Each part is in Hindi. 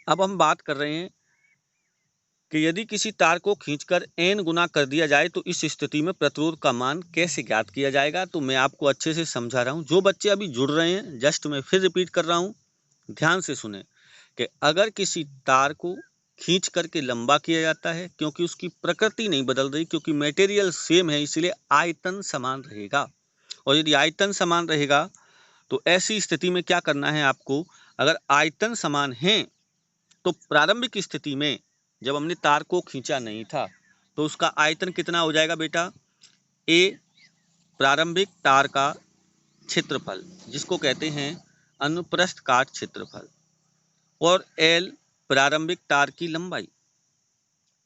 अब हम बात कर रहे हैं कि यदि किसी तार को खींचकर n गुना कर दिया जाए तो इस स्थिति में प्रतिरोध का मान कैसे ज्ञात किया जाएगा। तो मैं आपको अच्छे से समझा रहा हूँ। जो बच्चे अभी जुड़ रहे हैं, जस्ट मैं फिर रिपीट कर रहा हूँ, ध्यान से सुने कि अगर किसी तार को खींच करके लंबा किया जाता है, क्योंकि उसकी प्रकृति नहीं बदल रही, क्योंकि मटेरियल सेम है, इसलिए आयतन समान रहेगा। और यदि आयतन समान रहेगा तो ऐसी स्थिति में क्या करना है आपको, अगर आयतन समान है तो प्रारंभिक स्थिति में जब हमने तार को खींचा नहीं था तो उसका आयतन कितना हो जाएगा बेटा, ए प्रारंभिक तार का क्षेत्रफल, जिसको कहते हैं अनुप्रस्थ काट क्षेत्रफल, और एल प्रारंभिक तार की लंबाई,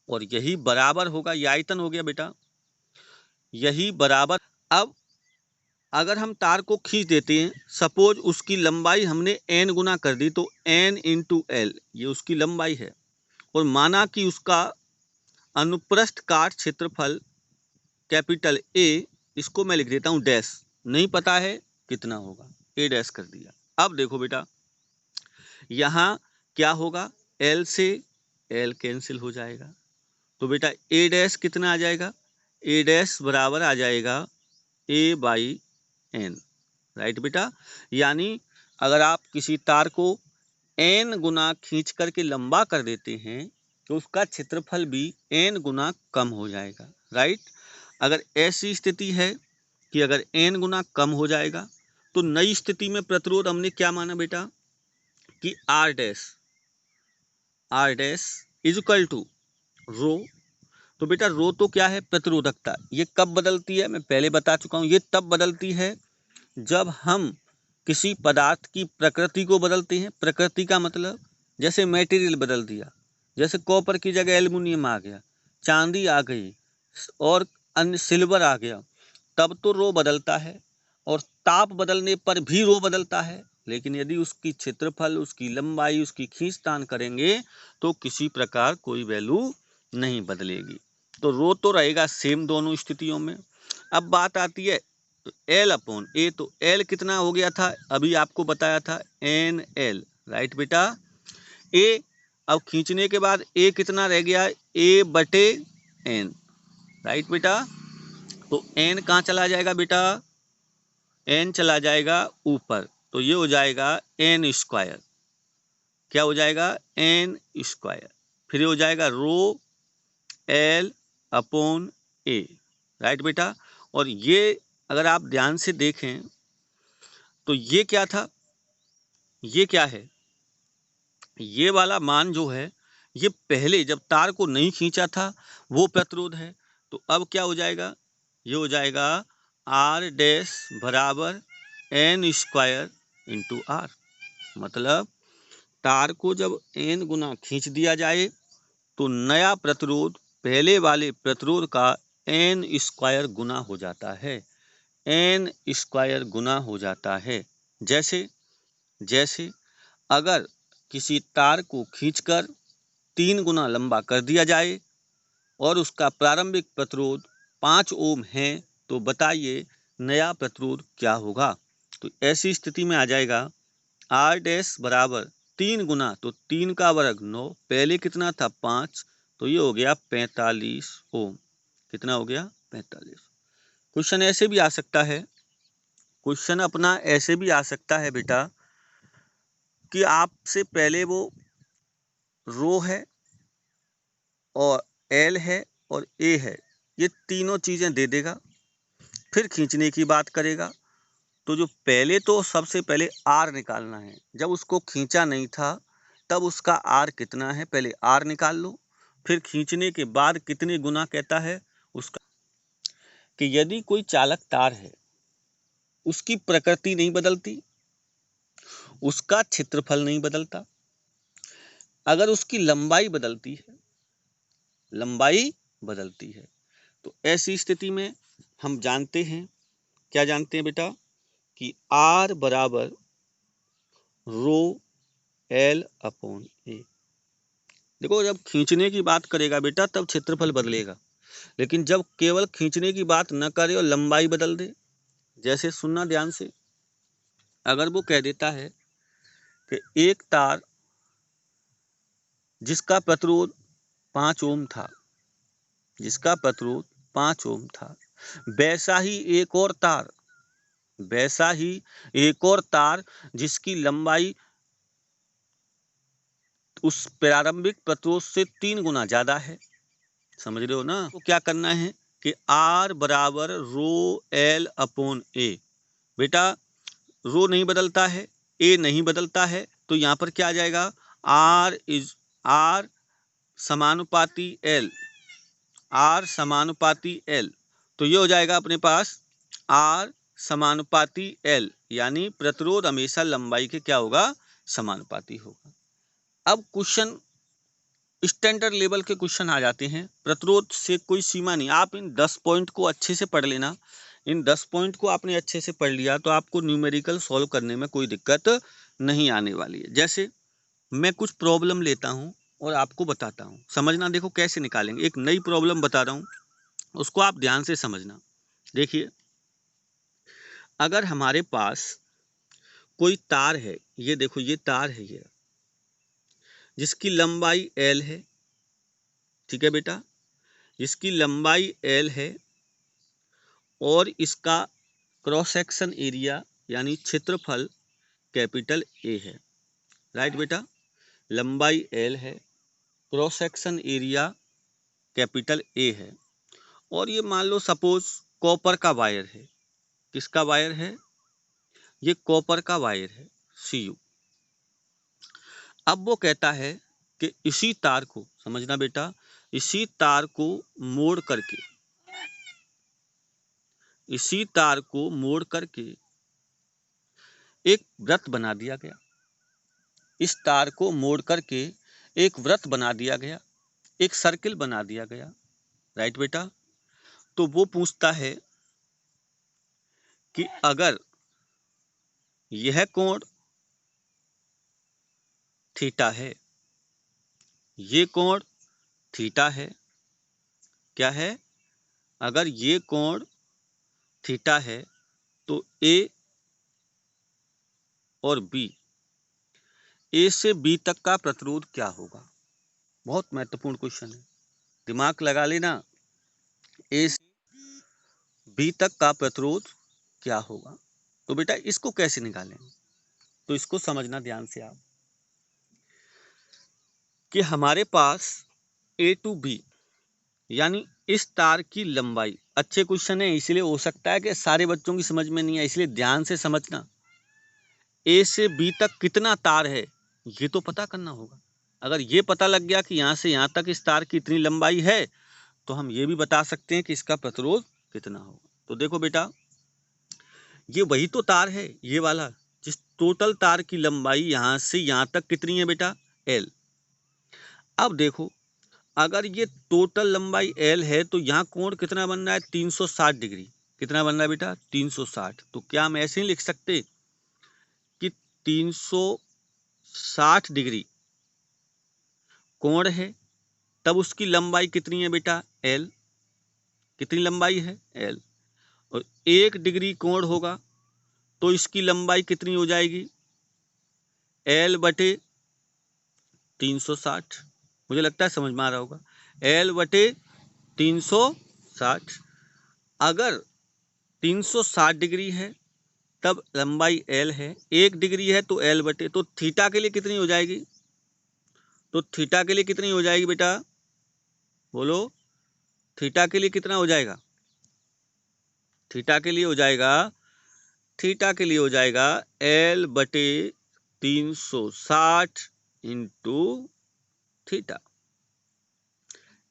और यही बराबर होगा, ये आयतन हो गया बेटा, यही बराबर। अब अगर हम तार को खींच देते हैं, सपोज उसकी लंबाई हमने n गुना कर दी, तो n इंटू एल ये उसकी लंबाई है, और माना कि उसका अनुप्रस्थ काट क्षेत्रफल कैपिटल ए, इसको मैं लिख देता हूं डैश, नहीं पता है कितना होगा, ए डैश कर दिया। अब देखो बेटा, यहाँ क्या होगा, एल से एल कैंसिल हो जाएगा, तो बेटा ए डैश कितना आ जाएगा, ए डैश बराबर आ जाएगा ए बाई एन, राइट बेटा। यानी अगर आप किसी तार को n गुना खींच करके लंबा कर देते हैं तो उसका क्षेत्रफल भी n गुना कम हो जाएगा, राइट। अगर ऐसी स्थिति है कि अगर n गुना कम हो जाएगा तो नई स्थिति में प्रतिरोध हमने क्या माना बेटा कि r dash is equal to rho. तो बेटा रो तो क्या है, प्रतिरोधकता। ये कब बदलती है, मैं पहले बता चुका हूं, ये तब बदलती है जब हम किसी पदार्थ की प्रकृति को बदलते हैं। प्रकृति का मतलब जैसे मटेरियल बदल दिया, जैसे कॉपर की जगह एल्युमिनियम आ गया, चांदी आ गई और अन्य सिल्वर आ गया, तब तो रो बदलता है, और ताप बदलने पर भी रो बदलता है। लेकिन यदि उसकी क्षेत्रफल, उसकी लंबाई, उसकी खींचतान करेंगे तो किसी प्रकार कोई वैल्यू नहीं बदलेगी। तो रो तो रहेगा सेम दोनों स्थितियों में। अब बात आती है एल अपॉन ए, तो एल कितना हो गया था, अभी आपको बताया था एन एल, राइट बेटा। ए अब खींचने के बाद ए कितना रह गया, ए बटे एन, राइट बेटा। तो एन कहाँ चला जाएगा बेटा, एन चला जाएगा ऊपर, तो ये हो जाएगा एन स्क्वायर। क्या हो जाएगा, एन स्क्वायर। फिर ये हो जाएगा रो एल अपॉन ए, राइट बेटा। और ये अगर आप ध्यान से देखें तो ये क्या था, ये क्या है, ये वाला मान जो है ये पहले जब तार को नहीं खींचा था वो प्रतिरोध है। तो अब क्या हो जाएगा, ये हो जाएगा आर डैश बराबर एन स्क्वायर इंटू आर। मतलब तार को जब एन गुना खींच दिया जाए तो नया प्रतिरोध पहले वाले प्रतिरोध का एन स्क्वायर गुना हो जाता है, एन स्क्वायर गुना हो जाता है। जैसे जैसे अगर किसी तार को खींचकर 3 गुना लंबा कर दिया जाए और उसका प्रारंभिक प्रतिरोध 5 ओम है, तो बताइए नया प्रतिरोध क्या होगा। तो ऐसी स्थिति में आ जाएगा आर डैश बराबर 3 गुना, तो 3 का वर्ग 9, पहले कितना था 5, तो ये हो गया 45 ओम। कितना हो गया, 45। क्वेश्चन ऐसे भी आ सकता है, क्वेश्चन अपना ऐसे भी आ सकता है बेटा कि आपसे पहले वो रो है और एल है और ए है, ये तीनों चीज़ें दे देगा, फिर खींचने की बात करेगा। तो जो पहले तो सबसे पहले आर निकालना है, जब उसको खींचा नहीं था तब उसका आर कितना है, पहले आर निकाल लो, फिर खींचने के बाद कितने गुना कहता है उसका। कि यदि कोई चालक तार है, उसकी प्रकृति नहीं बदलती, उसका क्षेत्रफल नहीं बदलता, अगर उसकी लंबाई बदलती है, लंबाई बदलती है, तो ऐसी स्थिति में हम जानते हैं, क्या जानते हैं बेटा, कि आर बराबर रो एल अपॉन ए। देखो जब खींचने की बात करेगा बेटा तब क्षेत्रफल बदलेगा, लेकिन जब केवल खींचने की बात न करे और लंबाई बदल दे, जैसे सुनना ध्यान से, अगर वो कह देता है कि एक तार जिसका प्रतिरोध 5 ओम था, जिसका प्रतिरोध 5 ओम था, वैसा ही एक और तार, वैसा ही एक और तार जिसकी लंबाई उस प्रारंभिक प्रतिरोध से 3 गुना ज्यादा है। समझ रहे हो ना? तो क्या करना है कि R बराबर रो L अपॉन A। बेटा रो नहीं बदलता है, A नहीं बदलता है, तो यहाँ पर क्या आ जाएगा, R समानुपाती L, R समानुपाती L। तो ये हो जाएगा अपने पास R समानुपाती L, यानी प्रतिरोध हमेशा लंबाई के क्या होगा, समानुपाती होगा। अब क्वेश्चन स्टैंडर्ड लेवल के क्वेश्चन आ जाते हैं। प्रतिरोध से कोई सीमा नहीं, आप इन 10 पॉइंट को अच्छे से पढ़ लेना। इन 10 पॉइंट को आपने अच्छे से पढ़ लिया तो आपको न्यूमेरिकल सॉल्व करने में कोई दिक्कत नहीं आने वाली है। जैसे मैं कुछ प्रॉब्लम लेता हूँ और आपको बताता हूँ, समझना। देखो कैसे निकालेंगे, एक नई प्रॉब्लम बता रहा हूँ, उसको आप ध्यान से समझना। देखिए, अगर हमारे पास कोई तार है, ये देखो ये तार है, ये जिसकी लंबाई L है, ठीक है बेटा, जिसकी लंबाई L है और इसका क्रॉस सेक्शन एरिया यानी क्षेत्रफल कैपिटल A है। राइट बेटा, लंबाई L है, cross section area capital A है, और ये मान लो सपोज कॉपर का वायर है। किसका वायर है, ये कॉपर का वायर है, Cu। अब वो कहता है कि इसी तार को, समझना बेटा, इसी तार को मोड़ करके, इसी तार को मोड़ करके एक वृत्त बना दिया गया। इस तार को मोड़ करके एक वृत्त बना दिया गया, एक सर्किल बना दिया गया। राइट बेटा, तो वो पूछता है कि अगर यह कोण थीटा है, ये कोण थीटा है, क्या है, अगर ये कोण थीटा है तो A और B, A से B तक का प्रतिरोध क्या होगा। बहुत महत्वपूर्ण क्वेश्चन है, दिमाग लगा लेना। A से B तक का प्रतिरोध क्या होगा। तो बेटा इसको कैसे निकालेंगे, तो इसको समझना ध्यान से आप, कि हमारे पास A to B यानी इस तार की लंबाई, अच्छे क्वेश्चन है इसलिए हो सकता है कि सारे बच्चों की समझ में नहीं है, इसलिए ध्यान से समझना। A से B तक कितना तार है ये तो पता करना होगा। अगर ये पता लग गया कि यहाँ से यहाँ तक इस तार की इतनी लंबाई है, तो हम ये भी बता सकते हैं कि इसका प्रतिरोध कितना होगा। तो देखो बेटा, ये वही तो तार है, ये वाला, जिस टोटल तार की लंबाई यहाँ से यहाँ तक कितनी है बेटा, L। अब देखो, अगर ये टोटल लंबाई L है तो यहाँ कोण कितना बन रहा है, 360 डिग्री। कितना बन रहा है बेटा, 360। तो क्या हम ऐसे ही लिख सकते कि 360 डिग्री कोण है, तब उसकी लंबाई कितनी है बेटा, L। कितनी लंबाई है, L। और 1 डिग्री कोण होगा तो इसकी लंबाई कितनी हो जाएगी, L बटे 360। मुझे लगता है समझ में आ रहा होगा, L बटे 360। अगर 360 डिग्री है तब लंबाई L है, 1 डिग्री है तो L बटे, तो थीटा के लिए कितनी हो जाएगी, तो थीटा के लिए कितनी हो जाएगी बेटा, बोलो, थीटा के लिए कितना हो जाएगा, थीटा के लिए हो जाएगा, थीटा के लिए हो जाएगा L बटे 360 इंटू थीटा।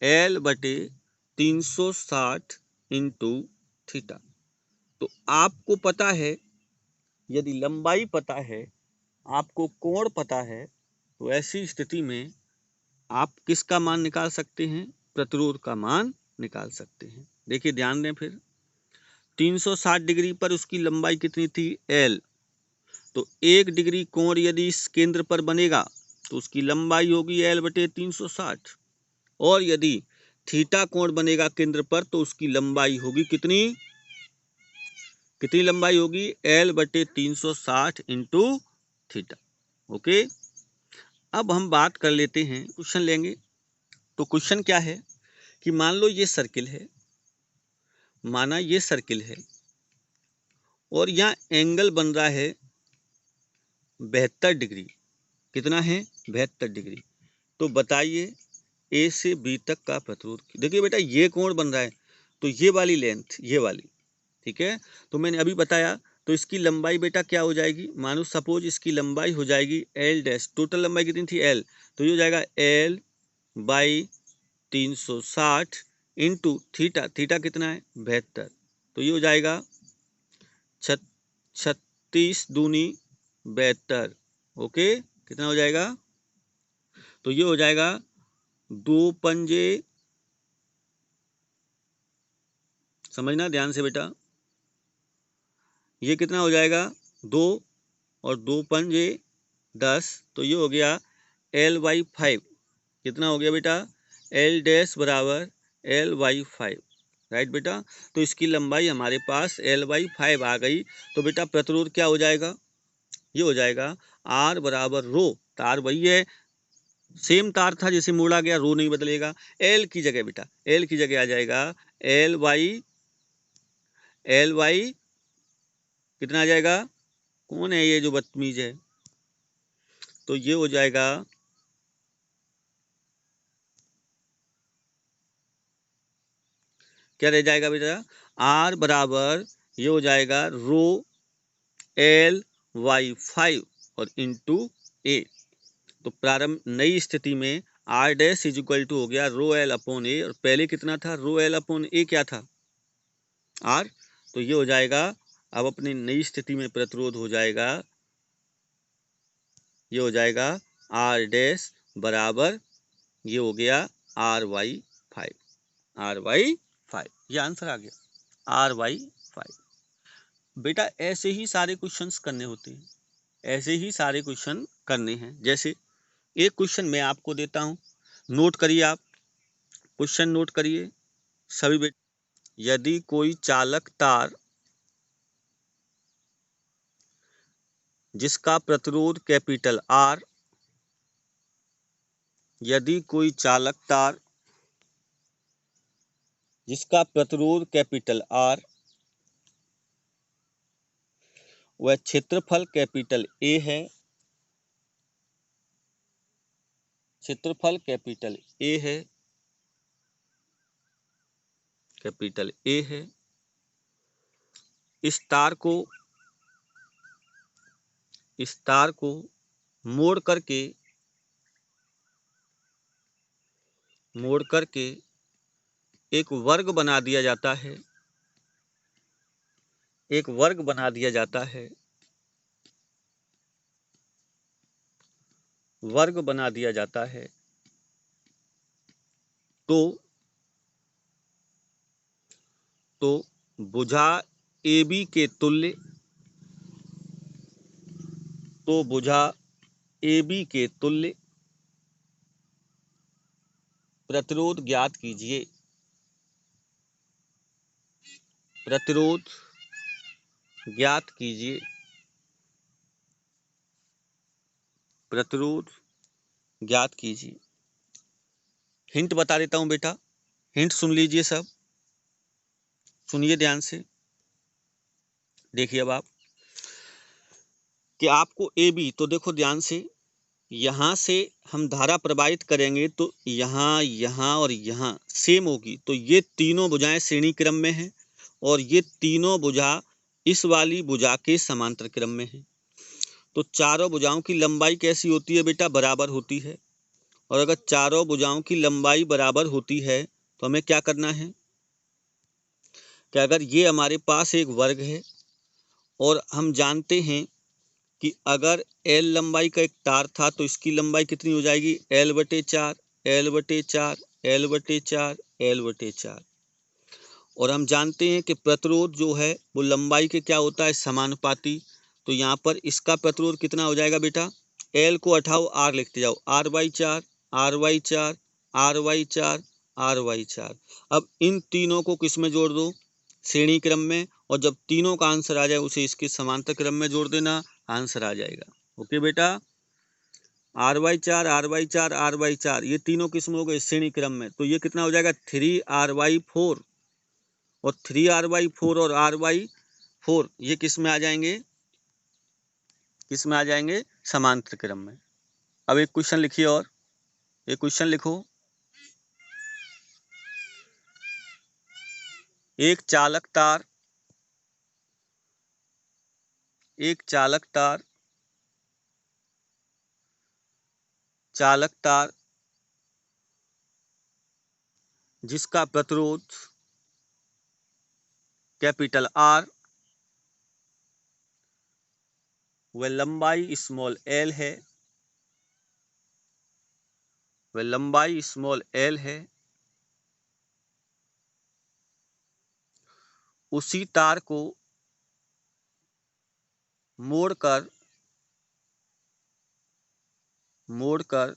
L बटे 360 इंटू थीटा। तो आपको पता है, यदि लंबाई पता है, आपको कोण पता है, तो ऐसी स्थिति में आप किसका मान निकाल सकते हैं, प्रतिरोध का मान निकाल सकते हैं। देखिए ध्यान दें, फिर 360 डिग्री पर उसकी लंबाई कितनी थी, L। तो 1 डिग्री कोण यदि इस केंद्र पर बनेगा तो उसकी लंबाई होगी L बटे 360, और यदि थीटा कोण बनेगा केंद्र पर तो उसकी लंबाई होगी कितनी, कितनी लंबाई होगी, L बटे 360 इंटू थीटा। ओके, अब हम बात कर लेते हैं, क्वेश्चन लेंगे। तो क्वेश्चन क्या है कि मान लो ये सर्किल है, माना ये सर्किल है और यहाँ एंगल बन रहा है 72 डिग्री। कितना है? 72 डिग्री। तो बताइए ए से बी तक का प्रतिरोध। देखिए बेटा ये कोण बन रहा है, तो ये वाली लेंथ, ये वाली, ठीक है। तो मैंने अभी बताया, तो इसकी लंबाई बेटा क्या हो जाएगी? मानो सपोज इसकी लंबाई हो जाएगी एल डैश। टोटल लंबाई कितनी थी? एल। तो ये हो जाएगा L by 360 into theta. Theta कितना है? 72। तो ये हो जाएगा 36 दूनी 72। ओके, कितना हो जाएगा? तो ये हो जाएगा 2 पंजे, समझना ध्यान से बेटा, ये कितना हो जाएगा? 2 और 2 पंजे 10। तो ये हो गया एल बाई 5। कितना हो गया बेटा? एल डैश बराबर एल बाई 5। राइट बेटा। तो इसकी लंबाई हमारे पास एल बाई 5 आ गई। तो बेटा प्रतिरोध क्या हो जाएगा? ये हो जाएगा आर बराबर रो। तार वही है, सेम तार था जैसे मोड़ा गया, रो नहीं बदलेगा। एल की जगह बेटा, एल की जगह आ जाएगा एल वाई कितना आ जाएगा? कौन है ये जो बदतमीज है? तो ये हो जाएगा क्या रह जाएगा बेटा? आर बराबर ये हो जाएगा रो एल वाई 5 और इंटू ए। तो प्रारंभ नई स्थिति में R dash is equal to हो गया रो एल अपॉन ए, और पहले कितना था? रो एल अपॉन ए क्या था? आर। तो ये हो जाएगा, अब अपनी नई स्थिति में प्रतिरोध हो जाएगा, ये हो जाएगा आर डैश बराबर ये हो गया आर वाई 5। आर वाई 5, ये आंसर आ गया आर वाई 5। बेटा ऐसे ही सारे क्वेश्चंस करने होते हैं, ऐसे ही सारे क्वेश्चन करने हैं। जैसे एक क्वेश्चन मैं आपको देता हूं, नोट करिए आप, क्वेश्चन नोट करिए सभी बेटा। यदि कोई चालक तार जिसका प्रतिरोध कैपिटल आर, यदि कोई चालक तार जिसका प्रतिरोध कैपिटल आर वह क्षेत्रफल कैपिटल ए है, क्षेत्रफल कैपिटल ए है, कैपिटल ए है, इस तार को मोड़ करके एक वर्ग बना दिया जाता है, एक वर्ग बना दिया जाता है, वर्ग बना दिया जाता है। तो भुजा AB के तुल्य, तो भुजा AB के तुल्य प्रतिरोध ज्ञात कीजिए। प्रतिरोध ज्ञात कीजिए। प्रतिरोध ज्ञात कीजिए। हिंट बता देता हूं बेटा, हिंट सुन लीजिए सब, सुनिए ध्यान से। देखिए अब आप कि आपको ए बी, तो देखो ध्यान से, यहां से हम धारा प्रवाहित करेंगे तो यहाँ, यहाँ और यहाँ सेम होगी। तो ये तीनों भुजाएं श्रेणी क्रम में हैं और ये तीनों भुजा इस वाली भुजा के समांतर क्रम में है। तो चारों भुजाओं की लंबाई कैसी होती है बेटा? बराबर होती है। और अगर चारों भुजाओं की लंबाई बराबर होती है तो हमें क्या करना है कि अगर ये हमारे पास एक वर्ग है और हम जानते हैं कि अगर एल लंबाई का एक तार था तो इसकी लंबाई कितनी हो जाएगी? एल बटे 4, एल बटे 4, एल बटे 4, एल बटे 4। और हम जानते हैं कि प्रतिरोध जो है वो लंबाई के क्या होता है? समानुपाती। तो यहाँ पर इसका प्रतिरोध कितना हो जाएगा बेटा? एल को हटाओ, आर लिखते जाओ, R by 4, R by 4, R by 4, R by 4। अब इन तीनों को किस में जोड़ दो? श्रेणी क्रम में। और जब तीनों का आंसर आ जाए उसे इसके समांतर क्रम में जोड़ देना, आंसर आ जाएगा। ओके बेटा, R/4 R/4 R/4 ये तीनों किस्म हो गए श्रेणी क्रम में, तो ये कितना हो जाएगा 3R/4 और 3R/4 और R/4 ये किस में आ जाएंगे, किस में आ जाएंगे, समांतर क्रम में। अब एक क्वेश्चन लिखिए और एक क्वेश्चन लिखो, एक चालक तार जिसका प्रतिरोध कैपिटल R व लंबाई स्मॉल l है, उसी तार को मोड़कर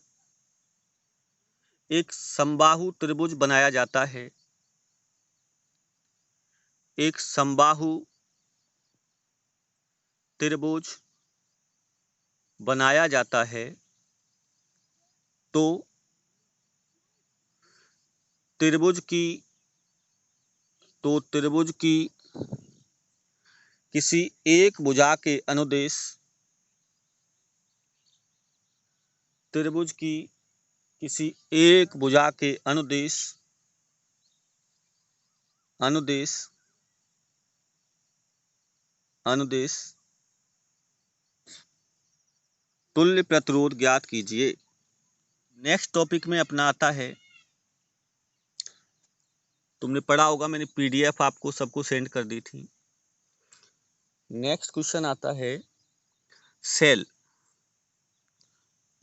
एक समबाहु त्रिभुज बनाया जाता है, एक समबाहु त्रिभुज बनाया जाता है, तो त्रिभुज की किसी एक भुजा के अनुदेश, त्रिभुज की किसी एक भुजा के अनुदेश तुल्य प्रतिरोध ज्ञात कीजिए। नेक्स्ट टॉपिक में अपना आता है, तुमने पढ़ा होगा, मैंने PDF आपको सबको सेंड कर दी थी। नेक्स्ट क्वेश्चन आता है सेल।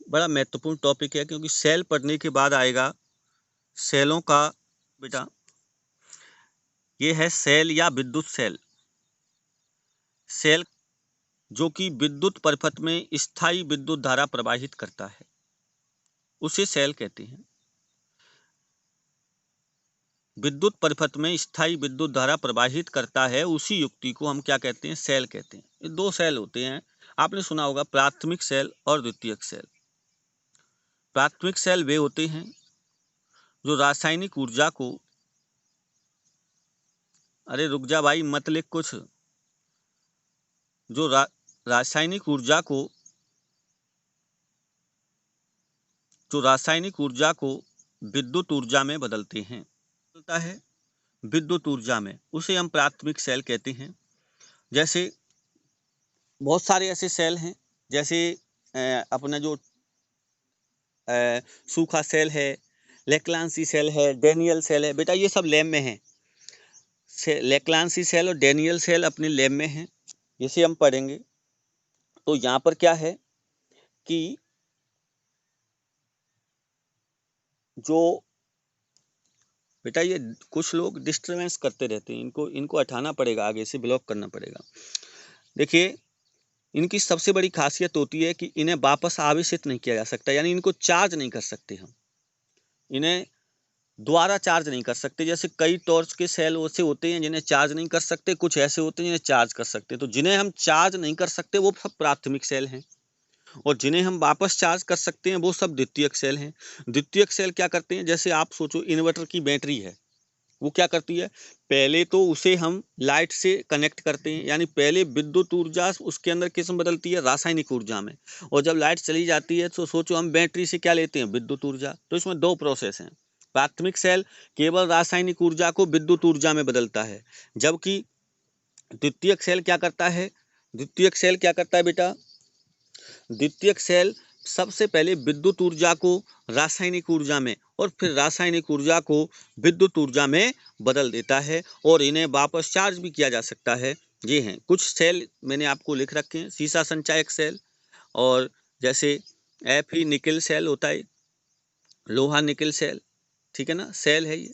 बड़ा महत्वपूर्ण टॉपिक है, क्योंकि सेल पढ़ने के बाद आएगा सेलों का, बेटा ये है सेल या विद्युत सेल। सेल जो कि विद्युत परिपथ में स्थायी विद्युत धारा प्रवाहित करता है, उसे सेल कहते हैं। विद्युत परिपथ में स्थायी विद्युत धारा प्रवाहित करता है, उसी युक्ति को हम क्या कहते हैं, सेल कहते हैं। ये दो सेल होते हैं, आपने सुना होगा प्राथमिक सेल और द्वितीयक सेल। प्राथमिक सेल वे होते हैं जो रासायनिक ऊर्जा को, अरे रुक जा भाई मत लिख कुछ, जो रासायनिक ऊर्जा को विद्युत ऊर्जा में बदलते हैं, बदलता है विद्युत ऊर्जा में, उसे हम प्राथमिक सेल कहते हैं। जैसे बहुत सारे ऐसे सेल हैं, जैसे अपना जो सूखा सेल है, लेक्लांसी सेल है, डेनियल सेल है, बेटा ये सब लैब में हैं। लेक्लांसी सेल और डेनियल सेल अपने लैब में हैं, इसे हम पढ़ेंगे। तो यहाँ पर क्या है कि जो बेटा ये कुछ लोग डिस्टर्बेंस करते रहते हैं, इनको हटाना पड़ेगा, आगे से ब्लॉक करना पड़ेगा। देखिए इनकी सबसे बड़ी खासियत होती है कि इन्हें वापस आवेशित नहीं किया जा सकता, यानी इनको चार्ज नहीं कर सकते हम, इन्हें दोबारा चार्ज नहीं कर सकते। जैसे कई टॉर्च के सेल ऐसे होते हैं जिन्हें चार्ज नहीं कर सकते, कुछ ऐसे होते हैं जिन्हें चार्ज कर सकते। तो जिन्हें हम चार्ज नहीं कर सकते वो सब प्राथमिक सेल हैं, और जिन्हें हम वापस चार्ज कर सकते हैं वो सब द्वितीयक सेल हैं। द्वितीयक सेल क्या करते हैं, जैसे आप सोचो इन्वर्टर की बैटरी है, वो क्या करती है, पहले तो उसे हम लाइट से कनेक्ट करते हैं, यानी पहले विद्युत ऊर्जा उसके अंदर किस में बदलती है, रासायनिक ऊर्जा में, और जब लाइट चली जाती है तो सोचो हम बैटरी से क्या लेते हैं, विद्युत ऊर्जा। तो इसमें दो प्रोसेस हैं। प्राथमिक सेल केवल रासायनिक ऊर्जा को विद्युत ऊर्जा में बदलता है, जबकि द्वितीयक सेल क्या करता है, बेटा द्वितीयक सेल सबसे पहले विद्युत ऊर्जा को रासायनिक ऊर्जा में और फिर रासायनिक ऊर्जा को विद्युत ऊर्जा में बदल देता है, और इन्हें वापस चार्ज भी किया जा सकता है। ये हैं कुछ सेल मैंने आपको लिख रखे हैं, सीसा संचायक सेल, और जैसे Fe निकल सेल होता है, लोहा निकल सेल, ठीक है ना, सेल है ये।